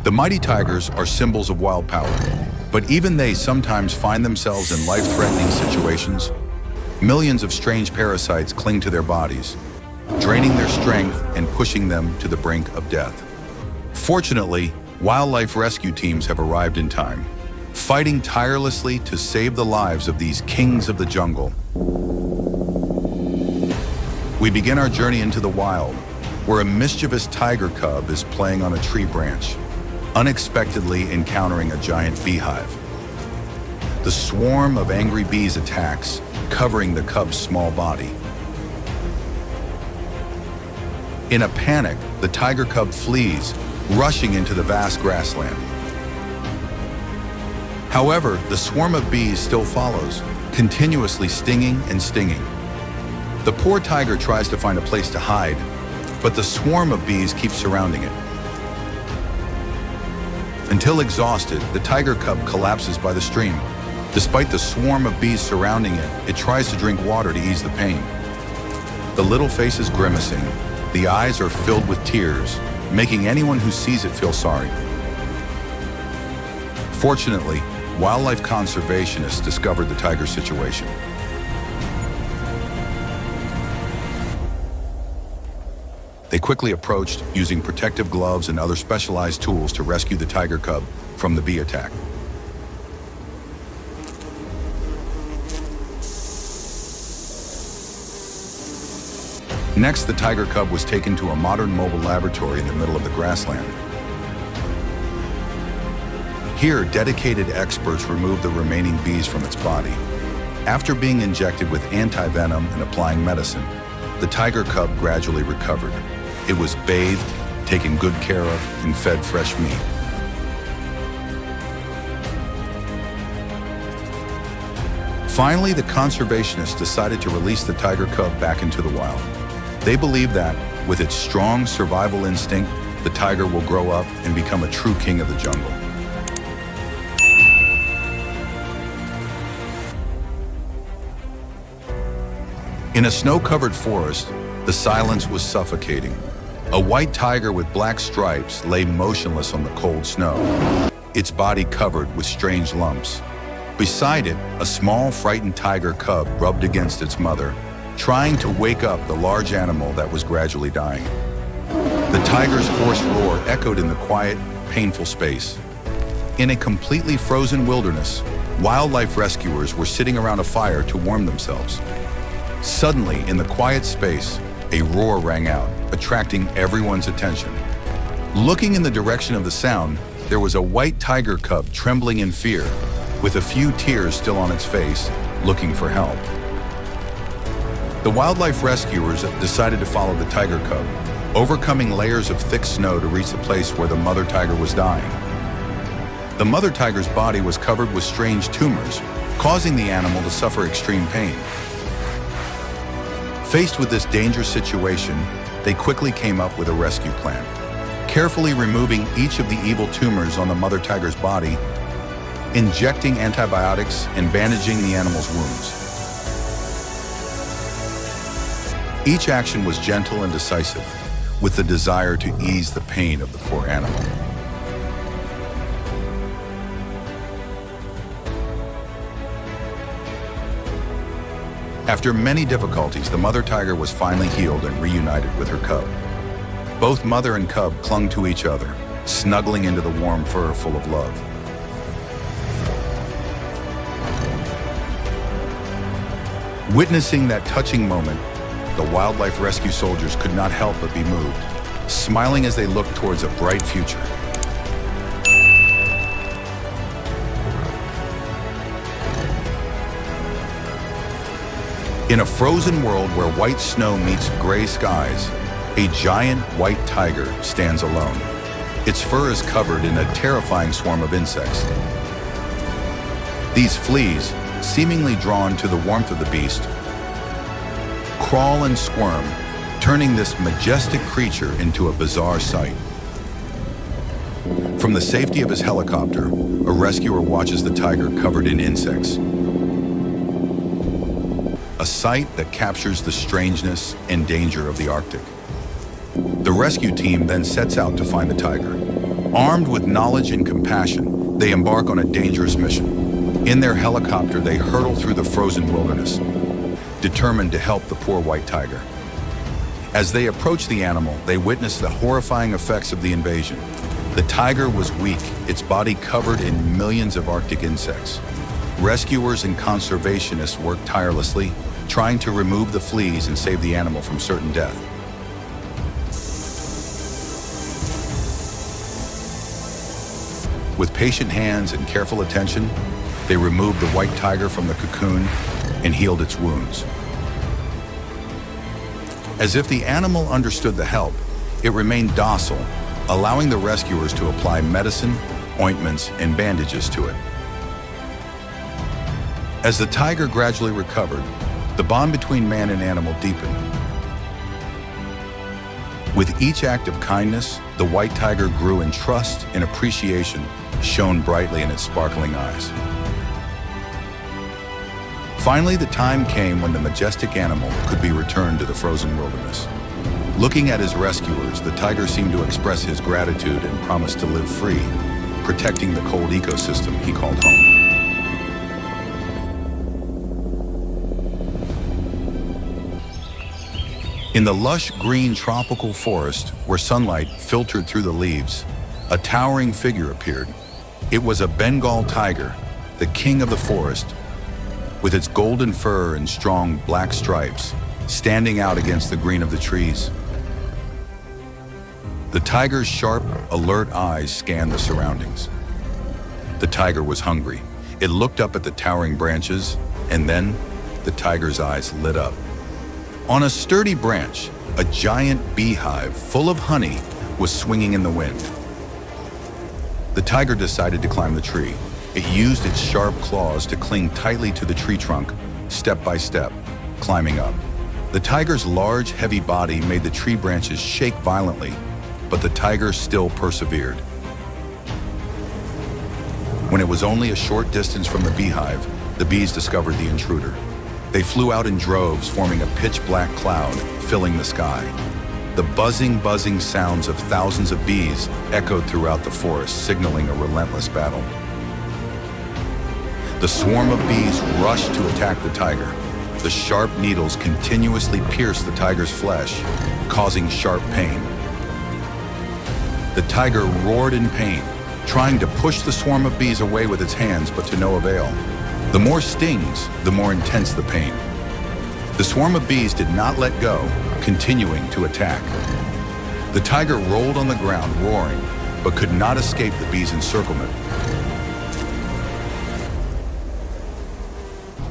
The mighty tigers are symbols of wild power, but even they sometimes find themselves in life-threatening situations. Millions of strange parasites cling to their bodies, draining their strength and pushing them to the brink of death. Fortunately, wildlife rescue teams have arrived in time, fighting tirelessly to save the lives of these kings of the jungle. We begin our journey into the wild, where a mischievous tiger cub is playing on a tree branch, unexpectedly encountering a giant beehive. The swarm of angry bees attacks, covering the cub's small body. In a panic, the tiger cub flees, rushing into the vast grassland. However, the swarm of bees still follows, continuously stinging and stinging. The poor tiger tries to find a place to hide, but the swarm of bees keeps surrounding it. Until exhausted, the tiger cub collapses by the stream. Despite the swarm of bees surrounding it, it tries to drink water to ease the pain. The little face is grimacing. The eyes are filled with tears, making anyone who sees it feel sorry. Fortunately, wildlife conservationists discovered the tiger's situation. They quickly approached, using protective gloves and other specialized tools to rescue the tiger cub from the bee attack. Next, the tiger cub was taken to a modern mobile laboratory in the middle of the grassland. Here, dedicated experts removed the remaining bees from its body. After being injected with anti-venom and applying medicine, the tiger cub gradually recovered. It was bathed, taken good care of, and fed fresh meat. Finally, the conservationists decided to release the tiger cub back into the wild. They believe that, with its strong survival instinct, the tiger will grow up and become a true king of the jungle. In a snow-covered forest, the silence was suffocating. A white tiger with black stripes lay motionless on the cold snow, its body covered with strange lumps. Beside it, a small, frightened tiger cub rubbed against its mother, trying to wake up the large animal that was gradually dying. The tiger's hoarse roar echoed in the quiet, painful space. In a completely frozen wilderness, wildlife rescuers were sitting around a fire to warm themselves. Suddenly, in the quiet space, a roar rang out, attracting everyone's attention. Looking in the direction of the sound, there was a white tiger cub trembling in fear, with a few tears still on its face, looking for help. The wildlife rescuers decided to follow the tiger cub, overcoming layers of thick snow to reach the place where the mother tiger was dying. The mother tiger's body was covered with strange tumors, causing the animal to suffer extreme pain. Faced with this dangerous situation, they quickly came up with a rescue plan, carefully removing each of the evil tumors on the mother tiger's body, injecting antibiotics, and bandaging the animal's wounds. Each action was gentle and decisive, with the desire to ease the pain of the poor animal. After many difficulties, the mother tiger was finally healed and reunited with her cub. Both mother and cub clung to each other, snuggling into the warm fur full of love. Witnessing that touching moment, the wildlife rescue soldiers could not help but be moved, smiling as they looked towards a bright future. In a frozen world where white snow meets gray skies, a giant white tiger stands alone. Its fur is covered in a terrifying swarm of insects. These fleas, seemingly drawn to the warmth of the beast, crawl and squirm, turning this majestic creature into a bizarre sight. From the safety of his helicopter, a rescuer watches the tiger covered in insects. A sight that captures the strangeness and danger of the Arctic. The rescue team then sets out to find the tiger. Armed with knowledge and compassion, they embark on a dangerous mission. In their helicopter, they hurtle through the frozen wilderness, determined to help the poor white tiger. As they approach the animal, they witness the horrifying effects of the invasion. The tiger was weak, its body covered in millions of Arctic insects. Rescuers and conservationists worked tirelessly, trying to remove the fleas and save the animal from certain death. With patient hands and careful attention, they removed the white tiger from the cocoon and healed its wounds. As if the animal understood the help, it remained docile, allowing the rescuers to apply medicine, ointments, and bandages to it. As the tiger gradually recovered, the bond between man and animal deepened. With each act of kindness, the white tiger grew in trust and appreciation, shone brightly in its sparkling eyes. Finally, the time came when the majestic animal could be returned to the frozen wilderness. Looking at his rescuers, the tiger seemed to express his gratitude and promised to live free, protecting the cold ecosystem he called home. In the lush green tropical forest, where sunlight filtered through the leaves, a towering figure appeared. It was a Bengal tiger, the king of the forest, with its golden fur and strong black stripes, standing out against the green of the trees. The tiger's sharp, alert eyes scanned the surroundings. The tiger was hungry. It looked up at the towering branches, and then the tiger's eyes lit up. On a sturdy branch, a giant beehive full of honey was swinging in the wind. The tiger decided to climb the tree. It used its sharp claws to cling tightly to the tree trunk, step by step, climbing up. The tiger's large, heavy body made the tree branches shake violently, but the tiger still persevered. When it was only a short distance from the beehive, the bees discovered the intruder. They flew out in droves, forming a pitch-black cloud, filling the sky. The buzzing sounds of thousands of bees echoed throughout the forest, signaling a relentless battle. The swarm of bees rushed to attack the tiger. The sharp needles continuously pierced the tiger's flesh, causing sharp pain. The tiger roared in pain, trying to push the swarm of bees away with its hands, but to no avail. The more stings, the more intense the pain. The swarm of bees did not let go, continuing to attack. The tiger rolled on the ground, roaring, but could not escape the bees' encirclement.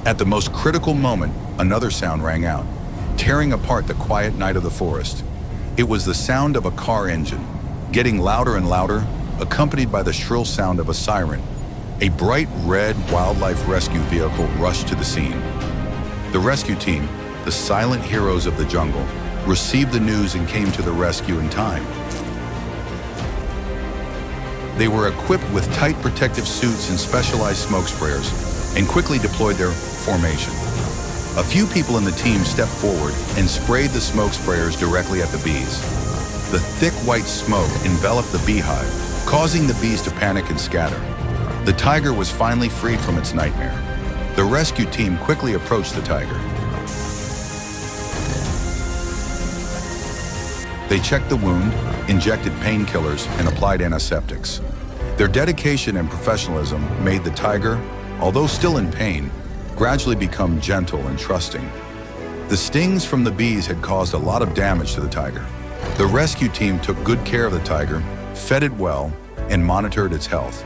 At the most critical moment, another sound rang out, tearing apart the quiet night of the forest. It was the sound of a car engine, getting louder and louder, accompanied by the shrill sound of a siren. A bright red wildlife rescue vehicle rushed to the scene. The rescue team, the silent heroes of the jungle, received the news and came to the rescue in time. They were equipped with tight protective suits and specialized smoke sprayers, and quickly deployed their formation. A few people in the team stepped forward and sprayed the smoke sprayers directly at the bees. The thick white smoke enveloped the beehive, causing the bees to panic and scatter. The tiger was finally freed from its nightmare. The rescue team quickly approached the tiger. They checked the wound, injected painkillers, and applied antiseptics. Their dedication and professionalism made the tiger, although still in pain, gradually become gentle and trusting. The stings from the bees had caused a lot of damage to the tiger. The rescue team took good care of the tiger, fed it well, and monitored its health.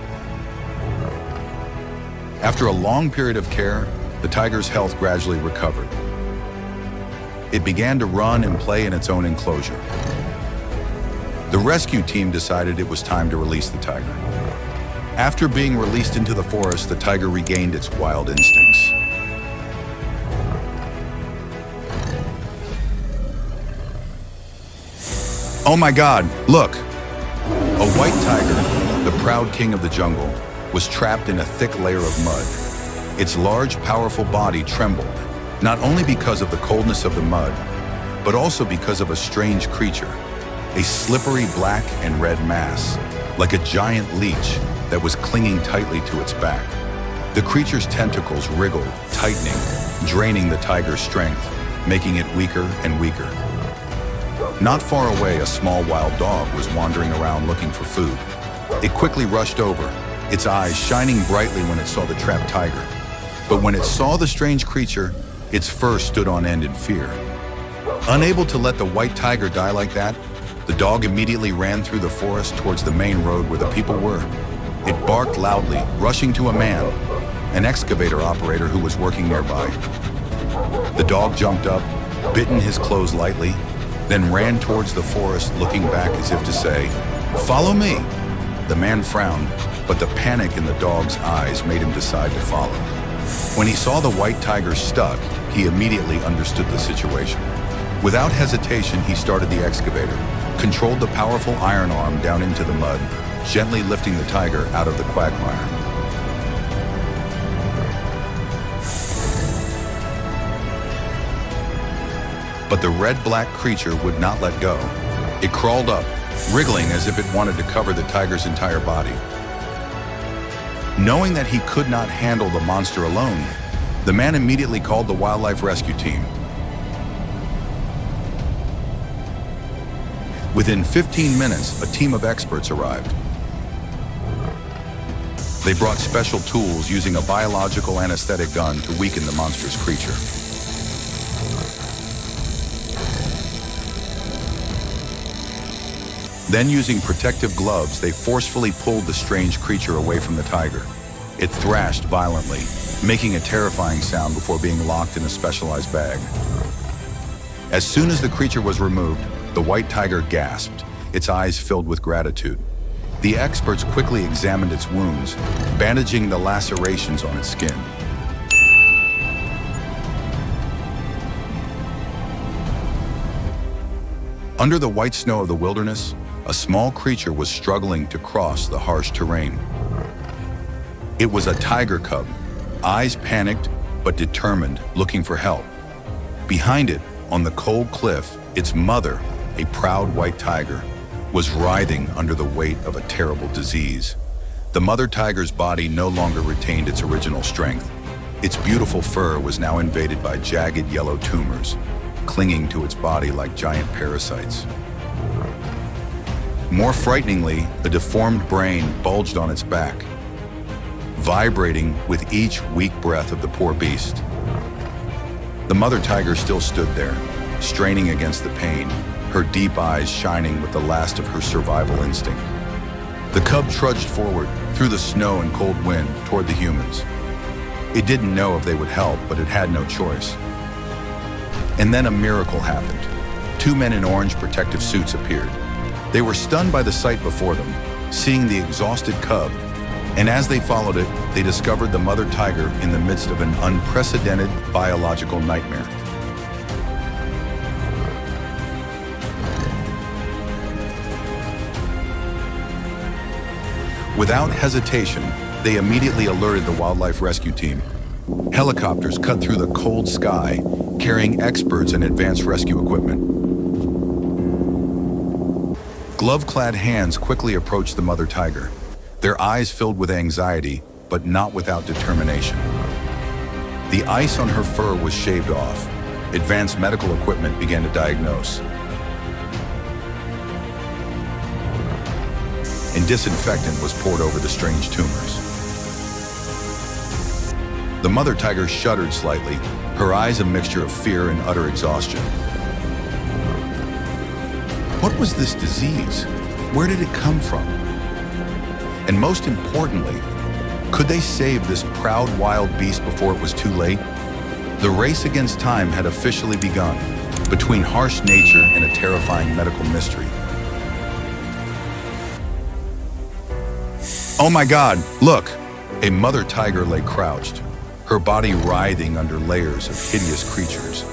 After a long period of care, the tiger's health gradually recovered. It began to run and play in its own enclosure. The rescue team decided it was time to release the tiger. After being released into the forest, the tiger regained its wild instincts. Oh my God, look! A white tiger, the proud king of the jungle, was trapped in a thick layer of mud. Its large, powerful body trembled, not only because of the coldness of the mud, but also because of a strange creature, a slippery black and red mass. like a giant leech that was clinging tightly to its back. The creature's tentacles wriggled, tightening, draining the tiger's strength, making it weaker and weaker. Not far away, a small wild dog was wandering around looking for food. It quickly rushed over, its eyes shining brightly when it saw the trapped tiger. But when it saw the strange creature, its fur stood on end in fear. Unable to let the white tiger die like that, the dog immediately ran through the forest towards the main road where the people were. It barked loudly, rushing to a man, an excavator operator who was working nearby. The dog jumped up, bitten his clothes lightly, then ran towards the forest, looking back as if to say, "Follow me." The man frowned, but the panic in the dog's eyes made him decide to follow. When he saw the white tiger stuck, he immediately understood the situation. Without hesitation, he started the excavator, controlled the powerful iron arm down into the mud, gently lifting the tiger out of the quagmire. But the red-black creature would not let go. It crawled up, wriggling as if it wanted to cover the tiger's entire body. Knowing that he could not handle the monster alone, the man immediately called the wildlife rescue team. Within 15 minutes, a team of experts arrived. They brought special tools using a biological anesthetic gun to weaken the monstrous creature. Then, using protective gloves, they forcefully pulled the strange creature away from the tiger. It thrashed violently, making a terrifying sound before being locked in a specialized bag. As soon as the creature was removed, the white tiger gasped, its eyes filled with gratitude. The experts quickly examined its wounds, bandaging the lacerations on its skin. Under the white snow of the wilderness, a small creature was struggling to cross the harsh terrain. It was a tiger cub, eyes panicked but determined, looking for help. Behind it, on the cold cliff, its mother, a proud white tiger, was writhing under the weight of a terrible disease. The mother tiger's body no longer retained its original strength. Its beautiful fur was now invaded by jagged yellow tumors, clinging to its body like giant parasites. More frighteningly, a deformed brain bulged on its back, vibrating with each weak breath of the poor beast. The mother tiger still stood there, straining against the pain, her deep eyes shining with the last of her survival instinct. The cub trudged forward through the snow and cold wind toward the humans. It didn't know if they would help, but it had no choice. And then a miracle happened. Two men in orange protective suits appeared. They were stunned by the sight before them, seeing the exhausted cub, and as they followed it, they discovered the mother tiger in the midst of an unprecedented biological nightmare. Without hesitation, they immediately alerted the wildlife rescue team. Helicopters cut through the cold sky, carrying experts and advanced rescue equipment. Glove-clad hands quickly approached the mother tiger, their eyes filled with anxiety, but not without determination. The ice on her fur was shaved off. Advanced medical equipment began to diagnose. And disinfectant was poured over the strange tumors. The mother tiger shuddered slightly, her eyes a mixture of fear and utter exhaustion. What was this disease? Where did it come from? And most importantly, could they save this proud wild beast before it was too late? The race against time had officially begun, between harsh nature and a terrifying medical mystery. Oh my God, look! A mother tiger lay crouched, her body writhing under layers of hideous creatures.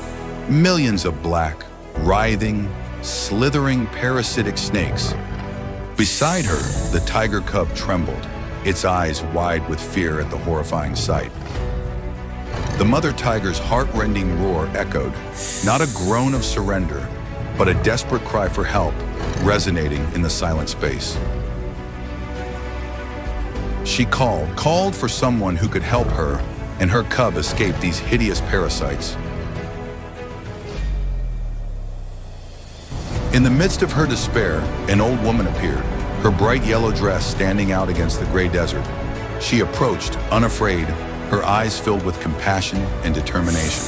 Millions of black, writhing, slithering parasitic snakes. Beside her, the tiger cub trembled, its eyes wide with fear at the horrifying sight. The mother tiger's heart-rending roar echoed, not a groan of surrender, but a desperate cry for help, resonating in the silent space. She called for someone who could help her and her cub escape these hideous parasites. In the midst of her despair, an old woman appeared, her bright yellow dress standing out against the gray desert. She approached, unafraid, her eyes filled with compassion and determination.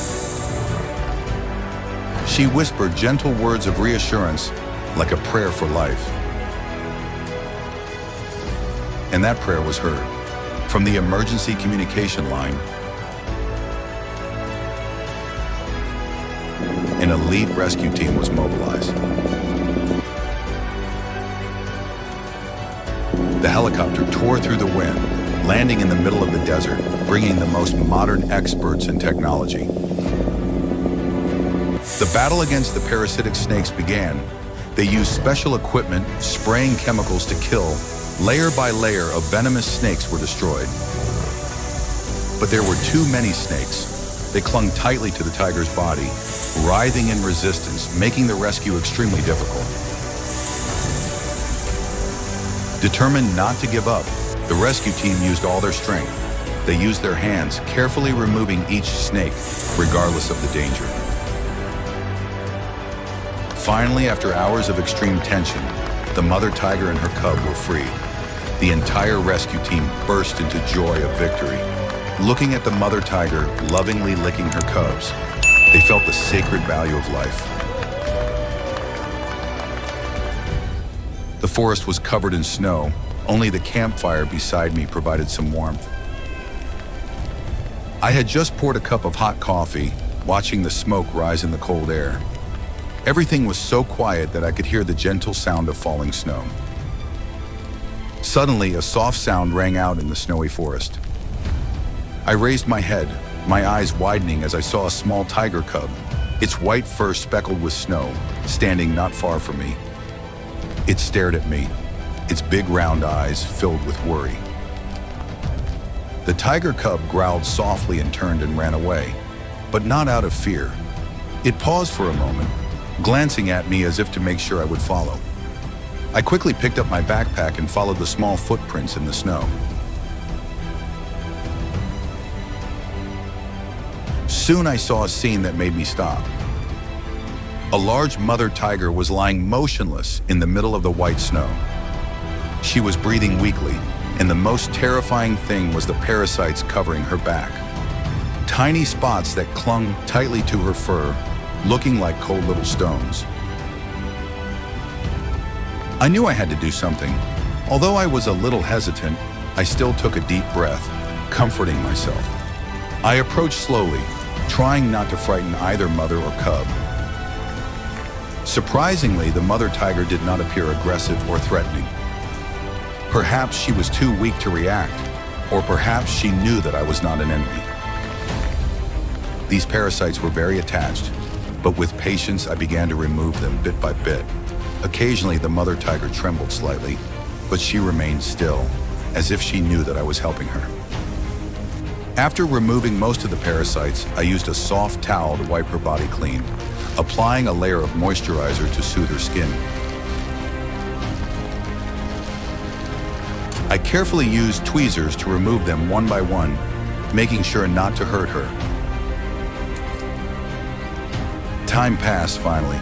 She whispered gentle words of reassurance, like a prayer for life. And that prayer was heard. From the emergency communication line, an elite rescue team was mobilized. The helicopter tore through the wind, landing in the middle of the desert, bringing the most modern experts in technology. The battle against the parasitic snakes began. They used special equipment, spraying chemicals to kill. Layer by layer of venomous snakes were destroyed. But there were too many snakes. They clung tightly to the tiger's body, writhing in resistance, making the rescue extremely difficult. Determined not to give up, the rescue team used all their strength. They used their hands, carefully removing each snake, regardless of the danger. Finally, after hours of extreme tension, the mother tiger and her cub were freed. The entire rescue team burst into joy of victory. Looking at the mother tiger lovingly licking her cubs, they felt the sacred value of life. The forest was covered in snow. Only the campfire beside me provided some warmth. I had just poured a cup of hot coffee, watching the smoke rise in the cold air. Everything was so quiet that I could hear the gentle sound of falling snow. Suddenly, a soft sound rang out in the snowy forest. I raised my head, my eyes widening as I saw a small tiger cub, its white fur speckled with snow, standing not far from me. It stared at me, its big round eyes filled with worry. The tiger cub growled softly and turned and ran away, but not out of fear. It paused for a moment, glancing at me as if to make sure I would follow. I quickly picked up my backpack and followed the small footprints in the snow. Soon I saw a scene that made me stop. A large mother tiger was lying motionless in the middle of the white snow. She was breathing weakly, and the most terrifying thing was the parasites covering her back. Tiny spots that clung tightly to her fur, looking like cold little stones. I knew I had to do something. Although I was a little hesitant, I still took a deep breath, comforting myself. I approached slowly, trying not to frighten either mother or cub. Surprisingly, the mother tiger did not appear aggressive or threatening. Perhaps she was too weak to react, or perhaps she knew that I was not an enemy. These parasites were very attached, but with patience I began to remove them bit by bit. Occasionally the mother tiger trembled slightly, but she remained still, as if she knew that I was helping her. After removing most of the parasites, I used a soft towel to wipe her body clean, applying a layer of moisturizer to soothe her skin. I carefully used tweezers to remove them one by one, making sure not to hurt her. Time passed finally.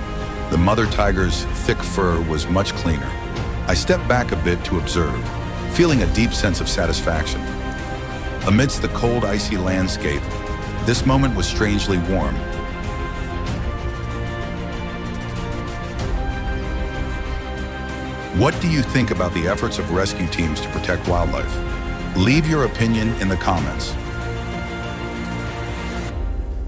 The mother tiger's thick fur was much cleaner. I stepped back a bit to observe, feeling a deep sense of satisfaction. Amidst the cold, icy landscape, this moment was strangely warm. What do you think about the efforts of rescue teams to protect wildlife? Leave your opinion in the comments.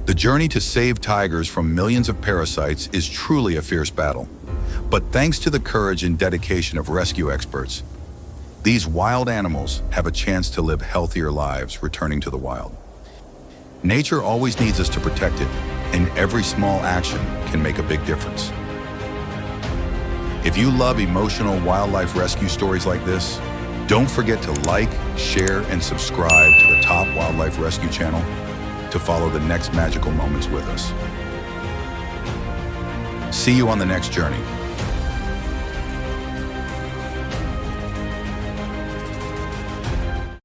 The journey to save tigers from millions of parasites is truly a fierce battle. But thanks to the courage and dedication of rescue experts, these wild animals have a chance to live healthier lives returning to the wild. Nature always needs us to protect it, and every small action can make a big difference. If you love emotional wildlife rescue stories like this, don't forget to like, share, and subscribe to the Top Wildlife Rescue channel to follow the next magical moments with us. See you on the next journey.